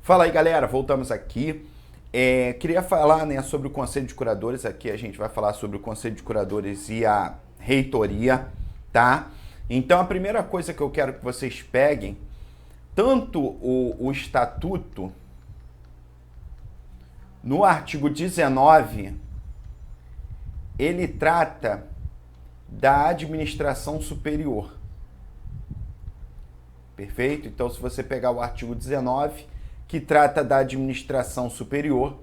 Fala aí, galera, voltamos aqui. Queria falar, né, sobre o Conselho de Curadores. Aqui a gente vai falar sobre o Conselho de Curadores e a reitoria, tá? Então a primeira coisa que eu quero que vocês peguem, tanto o estatuto, no artigo 19, ele trata da administração superior. Perfeito? Então, se você pegar o artigo 19, que trata da administração superior,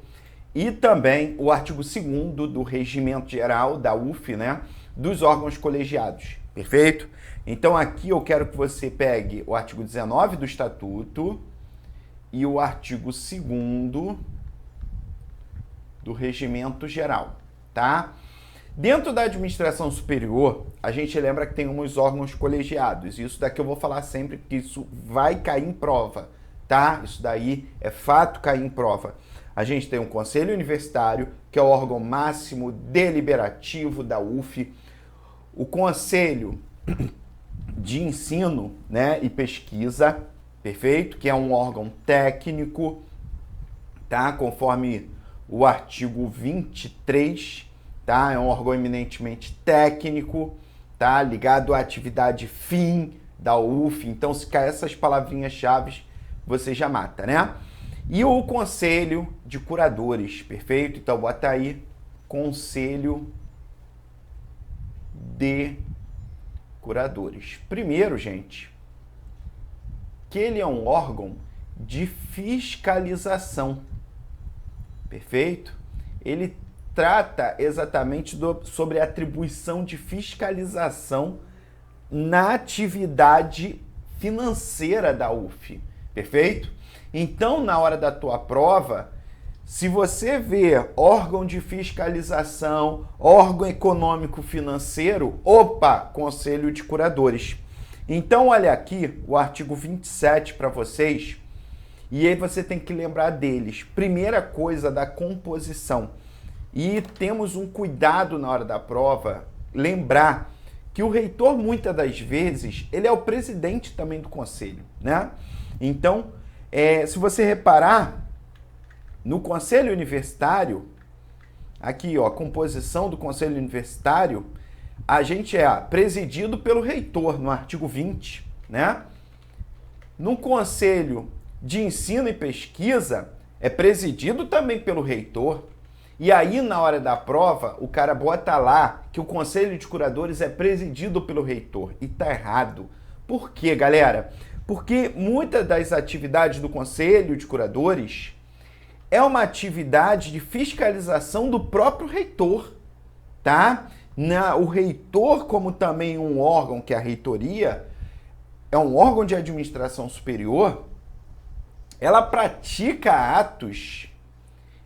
e também o artigo 2º do Regimento Geral, da UF, né, dos órgãos colegiados. Perfeito? Então, aqui eu quero que você pegue o artigo 19 do Estatuto e o artigo 2º do Regimento Geral, tá? Dentro da administração superior, a gente lembra que tem uns órgãos colegiados. Isso daqui eu vou falar sempre, porque isso vai cair em prova, tá? Isso daí é fato cair em prova. A gente tem um conselho universitário, que é o órgão máximo deliberativo da UF, o conselho de ensino, né, e pesquisa, perfeito? Que é um órgão técnico, tá? Conforme o artigo 23, tá? É um órgão eminentemente técnico, tá? Ligado à atividade fim da UF. Então, se cair essas palavrinhas-chave, você já mata, né? E o Conselho de Curadores, perfeito? Então, bota aí, Conselho de Curadores. Primeiro, gente, que ele é um órgão de fiscalização, perfeito? Ele trata exatamente sobre a atribuição de fiscalização na atividade financeira da UF, perfeito? Então, na hora da tua prova, se você vê órgão de fiscalização, órgão econômico financeiro, opa, Conselho de Curadores. Então, olha aqui o artigo 27 para vocês, e aí você tem que lembrar deles. Primeira coisa, da composição. E temos um cuidado na hora da prova, lembrar que o reitor, muitas das vezes, ele é o presidente também do conselho, né? Então, se você reparar, no conselho universitário, aqui, ó, composição do conselho universitário, a gente é presidido pelo reitor, no artigo 20, né? No conselho de ensino e pesquisa, é presidido também pelo reitor. E aí, na hora da prova, o cara bota lá que o Conselho de Curadores é presidido pelo reitor. E tá errado. Por quê, galera? Porque muitas das atividades do Conselho de Curadores é uma atividade de fiscalização do próprio reitor, tá? O reitor, como também um órgão, que é a reitoria, é um órgão de administração superior, ela pratica atos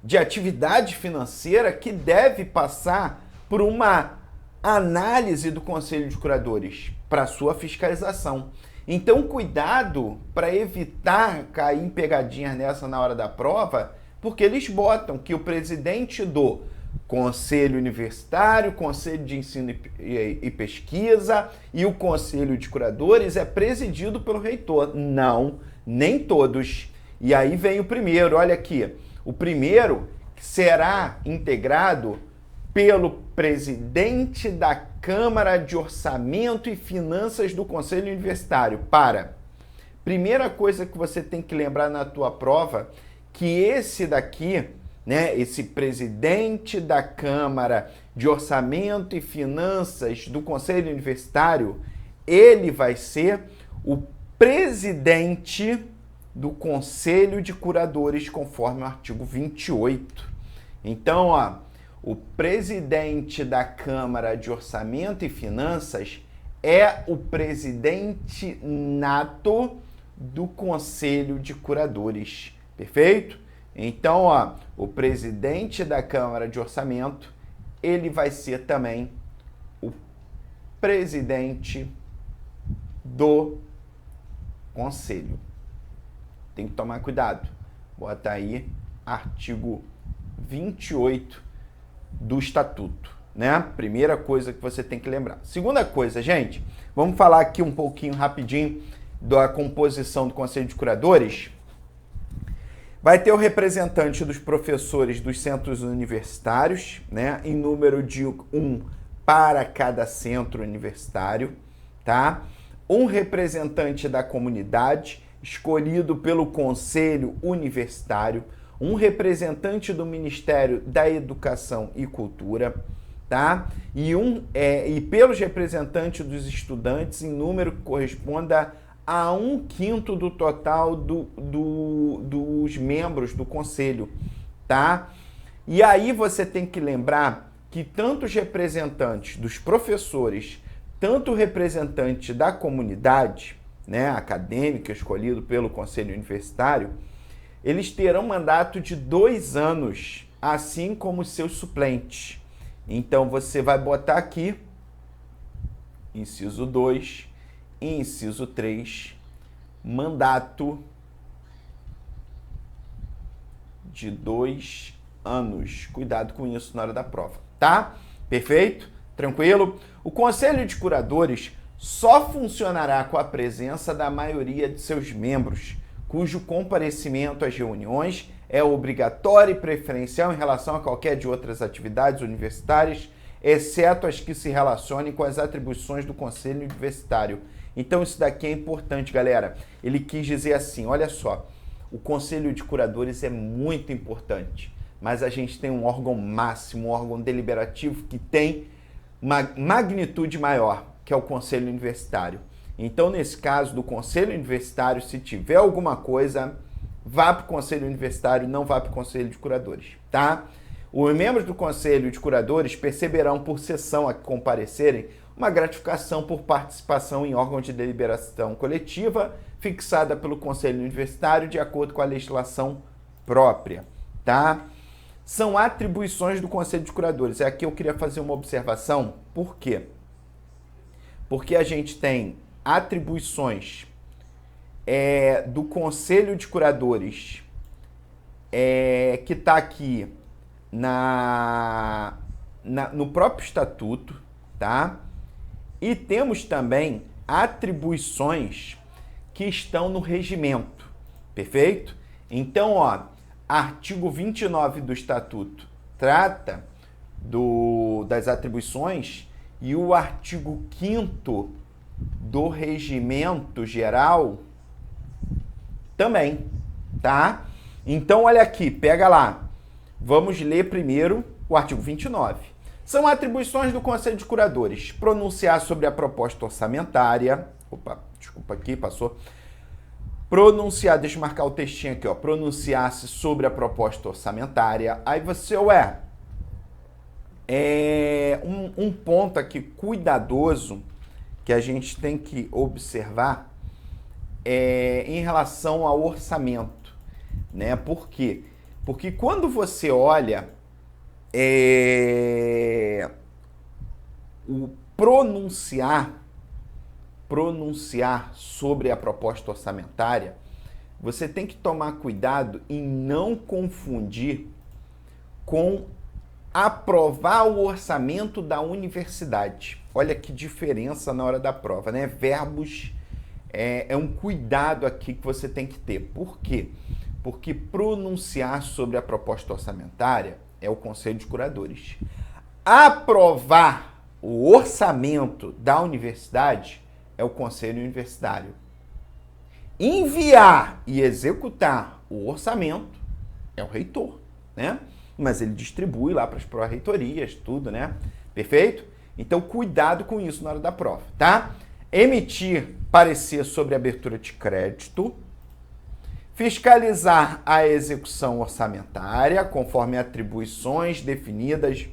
de atividade financeira que deve passar por uma análise do Conselho de Curadores para sua fiscalização. Então, cuidado para evitar cair em pegadinhas nessa na hora da prova, porque eles botam que o presidente do Conselho Universitário, Conselho de Ensino e Pesquisa e o Conselho de Curadores é presidido pelo reitor. Não, nem todos. E aí vem o primeiro, olha aqui. O primeiro será integrado pelo presidente da Câmara de Orçamento e Finanças do Conselho Universitário. Primeira coisa que você tem que lembrar na tua prova, que esse daqui, né, esse presidente da Câmara de Orçamento e Finanças do Conselho Universitário, ele vai ser o presidente do Conselho de Curadores, conforme o artigo 28. Então, ó, o presidente da Câmara de Orçamento e Finanças é o presidente nato do Conselho de Curadores, perfeito? Então, ó, o presidente da Câmara de Orçamento, ele vai ser também o presidente do Conselho. Tem que tomar cuidado. Bota aí artigo 28 do Estatuto, né? Primeira coisa que você tem que lembrar. Segunda coisa, gente, vamos falar aqui um pouquinho rapidinho da composição do Conselho de Curadores. Vai ter o representante dos professores dos centros universitários, né, em número de 1 para cada centro universitário, tá? Um representante da comunidade, escolhido pelo Conselho Universitário, um representante do Ministério da Educação e Cultura, tá? E pelos representantes dos estudantes, em número que corresponda a 1/5 do total dos membros do conselho, tá? E aí você tem que lembrar que tanto os representantes dos professores, tanto o representante da comunidade, né, acadêmica, escolhido pelo conselho universitário, eles terão mandato de 2 anos, assim como os seus suplentes. Então você vai botar aqui, inciso 2, e inciso 3, mandato de 2 anos. Cuidado com isso na hora da prova, tá? Perfeito? Tranquilo? O Conselho de Curadores só funcionará com a presença da maioria de seus membros, cujo comparecimento às reuniões é obrigatório e preferencial em relação a qualquer de outras atividades universitárias, exceto as que se relacionem com as atribuições do Conselho Universitário. Então isso daqui é importante, galera. Ele quis dizer assim, olha só, o Conselho de Curadores é muito importante, mas a gente tem um órgão máximo, um órgão deliberativo que tem uma magnitude maior, que é o Conselho Universitário. Então, nesse caso do Conselho Universitário, se tiver alguma coisa, vá para o Conselho Universitário, não vá para o Conselho de Curadores, tá? Os membros do Conselho de Curadores perceberão por sessão a que comparecerem uma gratificação por participação em órgãos de deliberação coletiva fixada pelo Conselho Universitário de acordo com a legislação própria, tá? São atribuições do Conselho de Curadores. Aqui eu queria fazer uma observação. Por quê? Porque a gente tem atribuições do Conselho de Curadores que está aqui no próprio estatuto, tá? E temos também atribuições que estão no regimento, perfeito? Então, ó, artigo 29 do estatuto trata das atribuições e o artigo 5º do regimento geral também, tá? Então, olha aqui, pega lá. Vamos ler primeiro o artigo 29. São atribuições do Conselho de Curadores pronunciar sobre a proposta orçamentária. Opa, desculpa aqui, passou. Pronunciar, deixa eu marcar o textinho aqui, ó. Pronunciar-se sobre a proposta orçamentária. Aí você, um ponto aqui cuidadoso que a gente tem que observar em relação ao orçamento, né? Por quê? Porque quando você olha o pronunciar sobre a proposta orçamentária, você tem que tomar cuidado em não confundir com aprovar o orçamento da universidade. Olha que diferença na hora da prova, né? Verbos é um cuidado aqui que você tem que ter. Por quê? Porque pronunciar sobre a proposta orçamentária é o Conselho de Curadores. Aprovar o orçamento da universidade é o Conselho Universitário. Enviar e executar o orçamento é o reitor, né? Mas ele distribui lá para as pró-reitorias, tudo, né? Perfeito? Então, cuidado com isso na hora da prova, tá? Emitir parecer sobre abertura de crédito, fiscalizar a execução orçamentária conforme atribuições definidas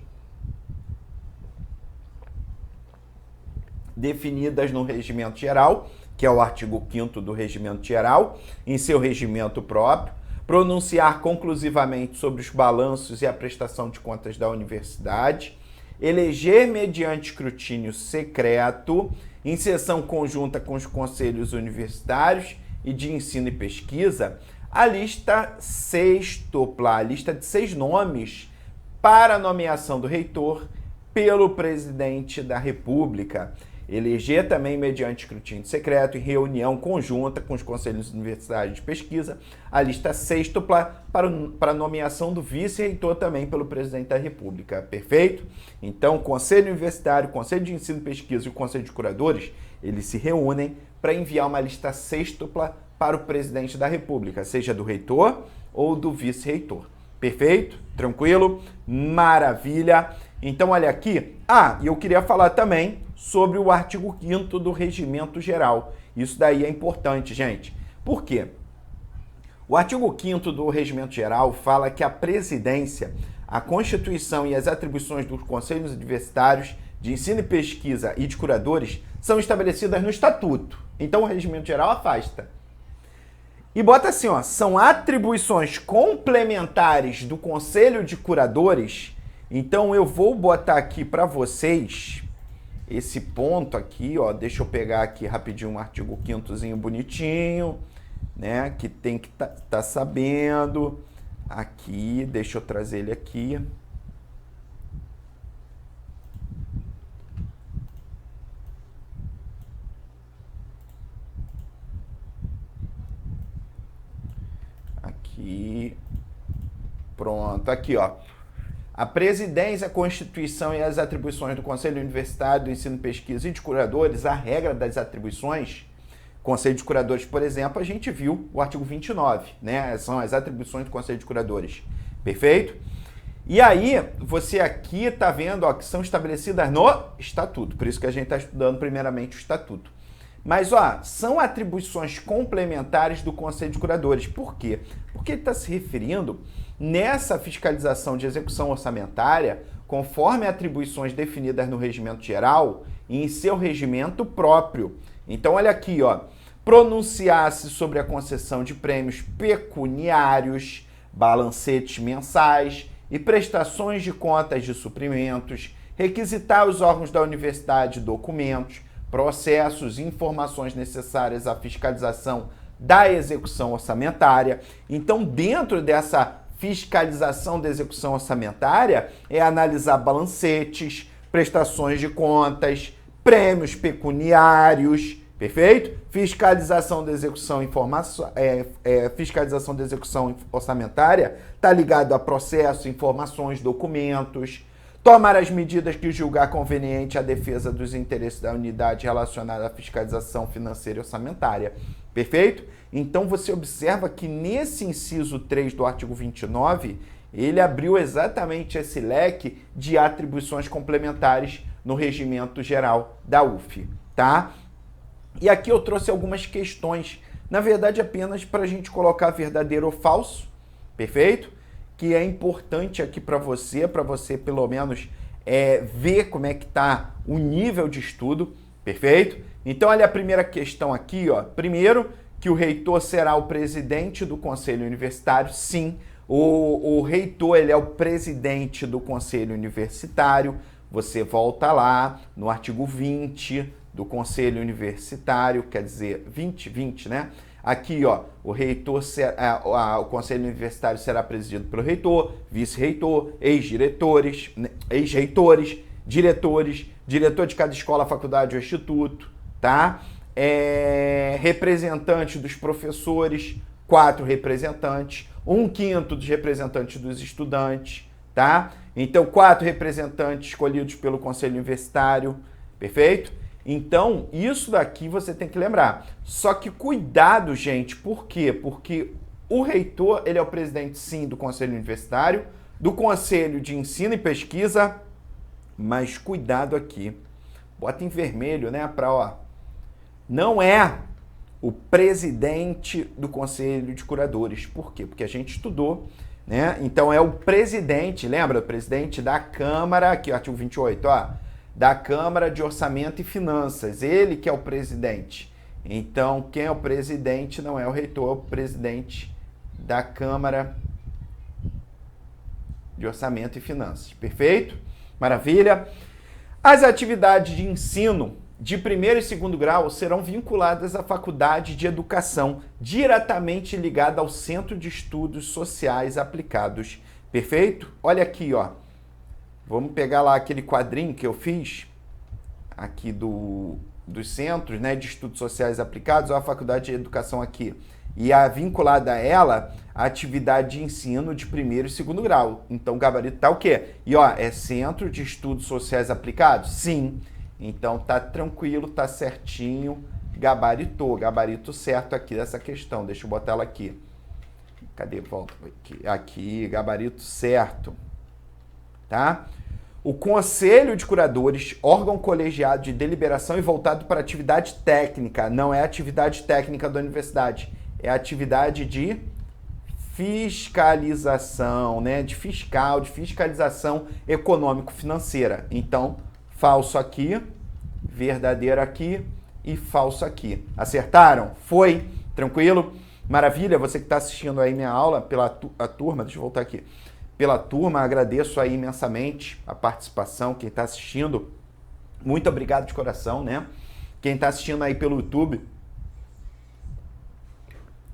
no Regimento Geral, que é o artigo 5º do Regimento Geral, em seu regimento próprio, pronunciar conclusivamente sobre os balanços e a prestação de contas da universidade, eleger mediante escrutínio secreto, em sessão conjunta com os conselhos universitários e de ensino e pesquisa, a lista sextupla, a lista de 6 nomes para a nomeação do reitor pelo presidente da República. eleger também mediante escrutínio secreto em reunião conjunta com os conselhos universitários de pesquisa a lista sextupla para nomeação do vice-reitor também pelo presidente da República, perfeito? Então, o Conselho Universitário, o Conselho de Ensino e Pesquisa e o Conselho de Curadores, eles se reúnem para enviar uma lista sextupla para o presidente da República, seja do reitor ou do vice-reitor. Perfeito? Tranquilo? Maravilha! Então, olha aqui. E eu queria falar também sobre o artigo 5º do Regimento Geral. Isso daí é importante, gente. Por quê? O artigo 5º do Regimento Geral fala que a presidência, a Constituição e as atribuições dos conselhos universitários de ensino e pesquisa e de curadores são estabelecidas no Estatuto. Então, o Regimento Geral afasta. E bota assim, ó, são atribuições complementares do Conselho de Curadores. Então, eu vou botar aqui para vocês esse ponto aqui, ó, deixa eu pegar aqui rapidinho um artigo 5º bonitinho, né, que tem que tá sabendo. Aqui, deixa eu trazer ele aqui. Aqui, pronto, aqui, ó. A presidência, a Constituição e as atribuições do Conselho Universitário do Ensino, Pesquisa e de Curadores, a regra das atribuições, Conselho de Curadores, por exemplo, a gente viu o artigo 29, né? São as atribuições do Conselho de Curadores, perfeito? E aí, você aqui está vendo, ó, que são estabelecidas no Estatuto, por isso que a gente está estudando primeiramente o Estatuto. Mas, ó, são atribuições complementares do Conselho de Curadores. Por quê? Porque ele está se referindo nessa fiscalização de execução orçamentária, conforme atribuições definidas no Regimento Geral e em seu regimento próprio. Então, olha aqui, ó, pronunciar-se sobre a concessão de prêmios pecuniários, balancetes mensais e prestações de contas de suprimentos, requisitar aos órgãos da universidade documentos, processos e informações necessárias à fiscalização da execução orçamentária. Então, dentro dessa fiscalização da execução orçamentária, é analisar balancetes, prestações de contas, prêmios pecuniários, perfeito? Fiscalização da execução fiscalização da execução orçamentária está ligado a processos, informações, documentos. Tomar as medidas que julgar conveniente à defesa dos interesses da unidade relacionada à fiscalização financeira e orçamentária. Perfeito? Então, você observa que nesse inciso 3 do artigo 29, ele abriu exatamente esse leque de atribuições complementares no Regimento Geral da UF, tá? E aqui eu trouxe algumas questões, na verdade apenas para a gente colocar verdadeiro ou falso, perfeito? Que é importante aqui para você pelo menos ver como é que está o nível de estudo, perfeito? Então, olha a primeira questão aqui, ó. Primeiro, que o reitor será o presidente do Conselho Universitário, sim. O reitor, ele é o presidente do Conselho Universitário. Você volta lá no artigo 20 do Conselho Universitário, quer dizer, 20, né? Aqui, ó, o reitor, o Conselho Universitário será presidido pelo reitor, vice-reitor, ex-diretores, ex-reitores, diretores, diretor de cada escola, faculdade ou instituto, tá? Representante dos professores, 4 representantes, 1/5 dos representantes dos estudantes, tá? Então, 4 representantes escolhidos pelo Conselho Universitário, perfeito? Então, isso daqui você tem que lembrar. Só que cuidado, gente, por quê? Porque o reitor, ele é o presidente, sim, do Conselho Universitário, do Conselho de Ensino e Pesquisa, mas cuidado aqui. Bota em vermelho, né, ó. Não é o presidente do Conselho de Curadores. Por quê? Porque a gente estudou, né? Então, é o presidente, lembra? O presidente da Câmara, aqui, artigo 28, ó. Da Câmara de Orçamento e Finanças, ele que é o presidente. Então, quem é o presidente não é o reitor, é o presidente da Câmara de Orçamento e Finanças. Perfeito? Maravilha? As atividades de ensino de primeiro e segundo grau serão vinculadas à Faculdade de Educação, diretamente ligada ao Centro de Estudos Sociais Aplicados. Perfeito? Olha aqui, ó. Vamos pegar lá aquele quadrinho que eu fiz. aqui dos centros, né, de estudos sociais aplicados, ou a faculdade de educação aqui, e a vinculada a ela, a atividade de ensino de primeiro e segundo grau. Então, o gabarito tá o quê? E, ó, é Centro de Estudos Sociais Aplicados? Sim. Então, tá tranquilo, tá certinho, gabarito certo aqui dessa questão. Deixa eu botar ela aqui. Cadê? Volta aqui, gabarito certo, tá? O Conselho de Curadores, órgão colegiado de deliberação e voltado para atividade técnica, não é atividade técnica da universidade, é atividade de fiscalização, né? De fiscalização econômico-financeira. Então, falso aqui, verdadeiro aqui e falso aqui. Acertaram? Foi? Tranquilo? Maravilha, você que está assistindo aí minha aula pela turma, deixa eu voltar aqui, pela turma, agradeço aí imensamente a participação, quem está assistindo, muito obrigado de coração, né? Quem está assistindo aí pelo YouTube,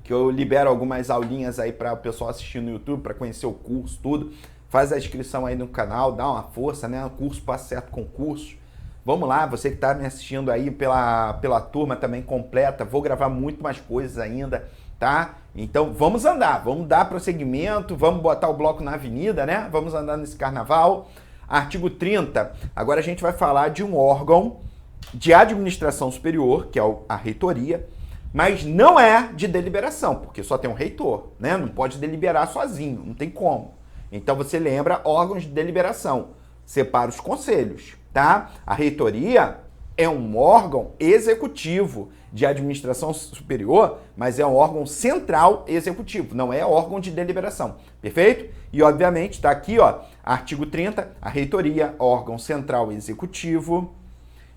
que eu libero algumas aulinhas aí para o pessoal assistir no YouTube, para conhecer o curso, tudo, faz a inscrição aí no canal, dá uma força, né? O curso Passo Certo Concurso. Vamos lá, você que está me assistindo aí pela turma também completa, vou gravar muito mais coisas ainda, tá? Então vamos andar, vamos dar prosseguimento, vamos botar o bloco na avenida, né? Vamos andar nesse carnaval. Artigo 30, agora a gente vai falar de um órgão de administração superior, que é a reitoria, mas não é de deliberação, porque só tem um reitor, né? Não pode deliberar sozinho, não tem como. Então você lembra órgãos de deliberação, separa os conselhos, tá? A reitoria é um órgão executivo de administração superior, mas é um órgão central executivo, não é órgão de deliberação, perfeito? E, obviamente, está aqui, ó, artigo 30, a reitoria, órgão central executivo,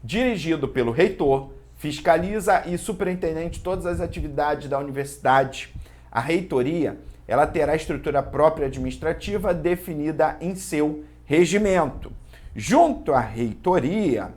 dirigido pelo reitor, fiscaliza e superintendente todas as atividades da universidade. A reitoria, ela terá estrutura própria administrativa definida em seu regimento. Junto à reitoria,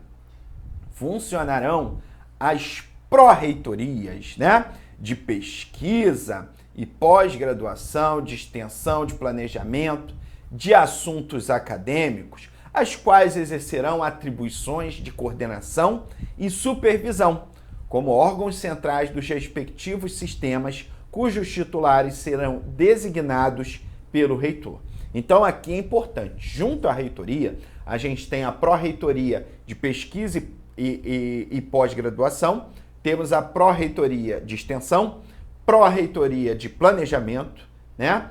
funcionarão as pró-reitorias, né? De pesquisa e pós-graduação, de extensão, de planejamento, de assuntos acadêmicos, as quais exercerão atribuições de coordenação e supervisão, como órgãos centrais dos respectivos sistemas, cujos titulares serão designados pelo reitor. Então, aqui é importante, junto à reitoria, a gente tem a pró-reitoria de pesquisa e pós-graduação, temos a pró-reitoria de extensão, pró-reitoria de planejamento, né?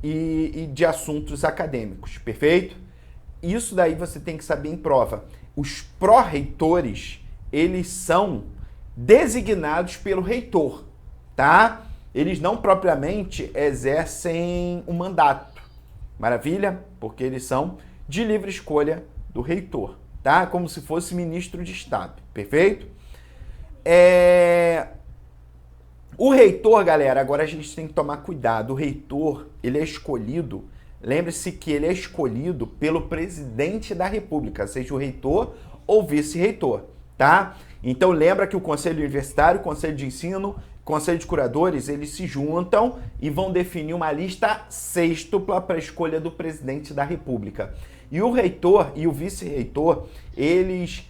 E de assuntos acadêmicos, perfeito? Isso daí você tem que saber em prova. Os pró-reitores, eles são designados pelo reitor, tá? Eles não propriamente exercem um mandato, maravilha? Porque eles são de livre escolha do reitor, tá? Como se fosse ministro de Estado, perfeito? O reitor, galera, agora a gente tem que tomar cuidado. O reitor, ele é escolhido, lembre-se que ele é escolhido pelo presidente da República, seja o reitor ou vice-reitor, tá? Então lembra que o Conselho Universitário, o Conselho de Ensino, o Conselho de Curadores, eles se juntam e vão definir uma lista sêxtupla para a escolha do presidente da República. E o reitor e o vice-reitor, eles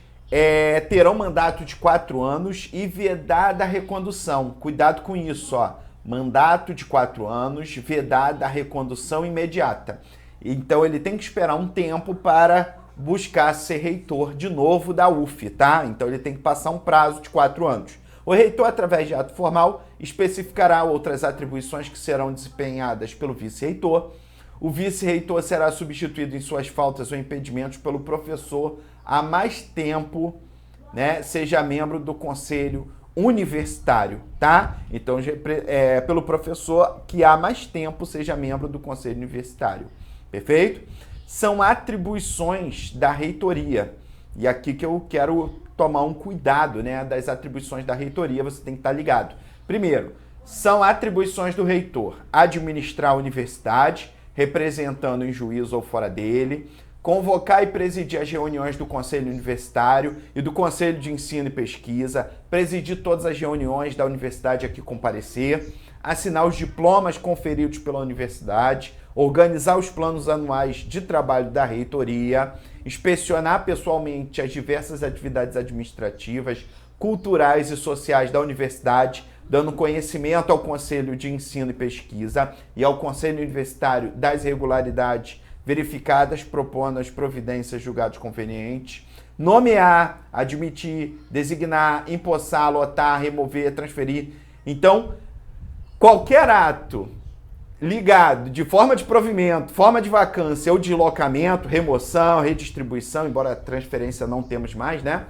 terão mandato de 4 anos e vedada a recondução. Cuidado com isso, ó. Mandato de 4 anos, vedada a recondução imediata. Então ele tem que esperar um tempo para buscar ser reitor de novo da UF, tá? Então ele tem que passar um prazo de 4 anos. O reitor, através de ato formal, especificará outras atribuições que serão desempenhadas pelo vice-reitor. O vice-reitor será substituído em suas faltas ou impedimentos pelo professor há mais tempo, né, seja membro do conselho universitário, tá? Então, pelo professor que há mais tempo seja membro do conselho universitário, perfeito? São atribuições da reitoria. E aqui que eu quero tomar um cuidado, né, das atribuições da reitoria, você tem que estar ligado. Primeiro, são atribuições do reitor: administrar a universidade, representando em juízo ou fora dele, convocar e presidir as reuniões do Conselho Universitário e do Conselho de Ensino e Pesquisa, presidir todas as reuniões da universidade a que comparecer, assinar os diplomas conferidos pela universidade, organizar os planos anuais de trabalho da reitoria, inspecionar pessoalmente as diversas atividades administrativas, culturais e sociais da universidade, dando conhecimento ao Conselho de Ensino e Pesquisa e ao Conselho Universitário das irregularidades verificadas, propondo as providências julgadas convenientes, nomear, admitir, designar, empossar, lotar, remover, transferir. Então, qualquer ato ligado de forma de provimento, forma de vacância ou de locamento, remoção, redistribuição, embora a transferência não temos mais, né?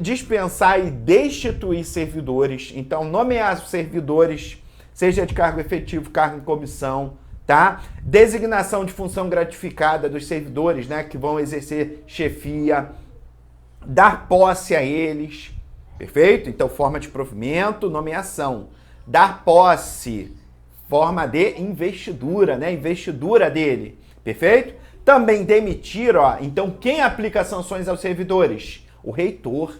Dispensar e destituir servidores. Então, nomear servidores, seja de cargo efetivo, cargo em comissão, tá? Designação de função gratificada dos servidores, né, que vão exercer chefia, dar posse a eles, perfeito? Então, forma de provimento, nomeação. Dar posse, forma de investidura, né, investidura dele, perfeito? Também demitir, ó, então quem aplica sanções aos servidores? O reitor.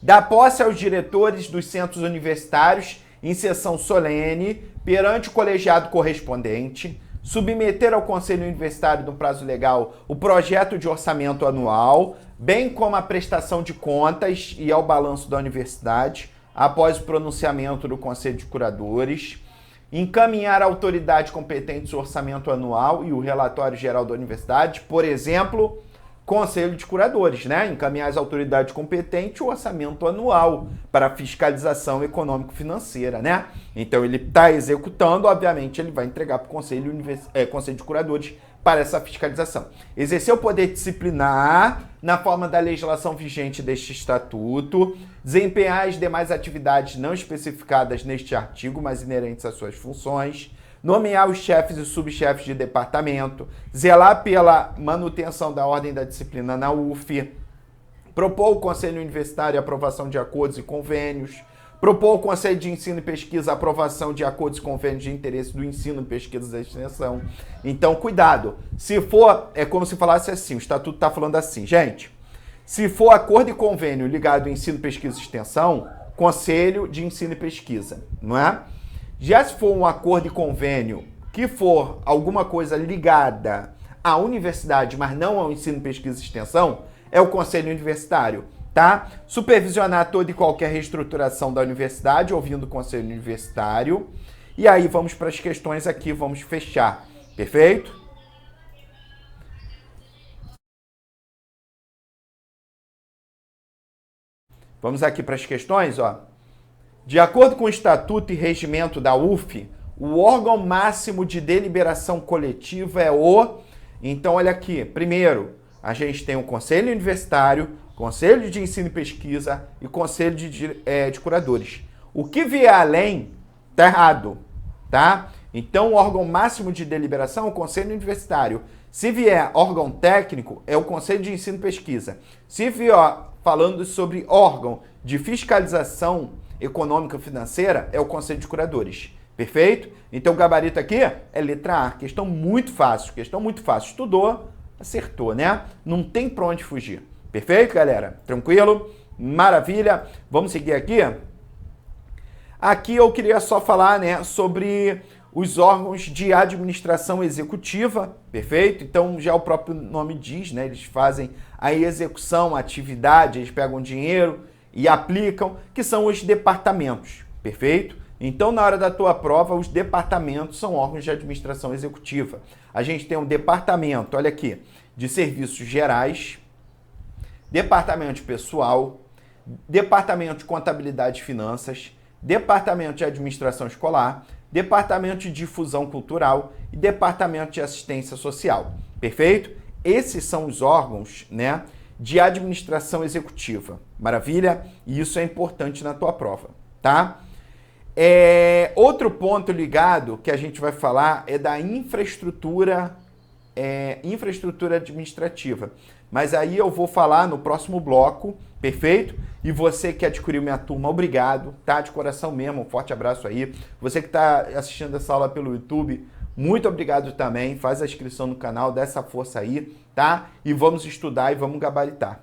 Dar posse aos diretores dos centros universitários em sessão solene, perante o colegiado correspondente, submeter ao Conselho Universitário, no prazo legal, o projeto de orçamento anual, bem como a prestação de contas e ao balanço da universidade, após o pronunciamento do Conselho de Curadores, encaminhar à autoridade competente o orçamento anual e o relatório geral da universidade, por exemplo, Conselho de Curadores, né? Encaminhar às autoridades competentes o orçamento anual para fiscalização econômico-financeira, né? Então ele está executando, obviamente ele vai entregar para o Conselho de Curadores para essa fiscalização. Exercer o poder disciplinar na forma da legislação vigente deste estatuto, desempenhar as demais atividades não especificadas neste artigo, mas inerentes às suas funções, nomear os chefes e subchefes de departamento, zelar pela manutenção da ordem da disciplina na UF, propor ao Conselho Universitário a aprovação de acordos e convênios, propor ao Conselho de Ensino e Pesquisa a aprovação de acordos e convênios de interesse do ensino e pesquisa da extensão. Então, cuidado. Se for, é como se falasse assim, o estatuto está falando assim, gente, se for acordo e convênio ligado ao ensino, pesquisa e extensão, Conselho de Ensino e Pesquisa, não é? Já se for um acordo e convênio que for alguma coisa ligada à universidade, mas não ao ensino, pesquisa e extensão, é o Conselho Universitário, tá? Supervisionar toda e qualquer reestruturação da universidade, ouvindo o Conselho Universitário. E aí vamos para as questões aqui, vamos fechar, perfeito? Vamos aqui para as questões, ó. De acordo com o Estatuto e Regimento da UF, o órgão máximo de deliberação coletiva é o... Então, olha aqui. Primeiro, a gente tem o Conselho Universitário, Conselho de Ensino e Pesquisa e Conselho de Curadores. O que vier além tá errado, tá? Então, o órgão máximo de deliberação é o Conselho Universitário. Se vier órgão técnico, é o Conselho de Ensino e Pesquisa. Se vier falando sobre órgão de fiscalização econômica e financeira, é o Conselho de Curadores. Perfeito? Então o gabarito aqui é letra A. Questão muito fácil. Estudou, acertou, né? Não tem pra onde fugir. Perfeito, galera? Tranquilo? Maravilha. Vamos seguir aqui? Aqui eu queria só falar, né, sobre os órgãos de administração executiva. Perfeito? Então já o próprio nome diz, né? Eles fazem a execução, a atividade, eles pegam dinheiro e aplicam, que são os departamentos, perfeito? Então, na hora da tua prova, os departamentos são órgãos de administração executiva. A gente tem um departamento, olha aqui, de serviços gerais, departamento de pessoal, departamento de contabilidade e finanças, departamento de administração escolar, departamento de difusão cultural e departamento de assistência social, perfeito? Esses são os órgãos, né, de administração executiva. Maravilha? E isso é importante na tua prova, tá? Outro ponto ligado que a gente vai falar é da infraestrutura administrativa. Mas aí eu vou falar no próximo bloco, perfeito? E você que adquiriu minha turma, obrigado, tá? De coração mesmo, um forte abraço aí. Você que está assistindo essa aula pelo YouTube, muito obrigado também. Faz a inscrição no canal, dá essa força aí, tá? E vamos estudar e vamos gabaritar.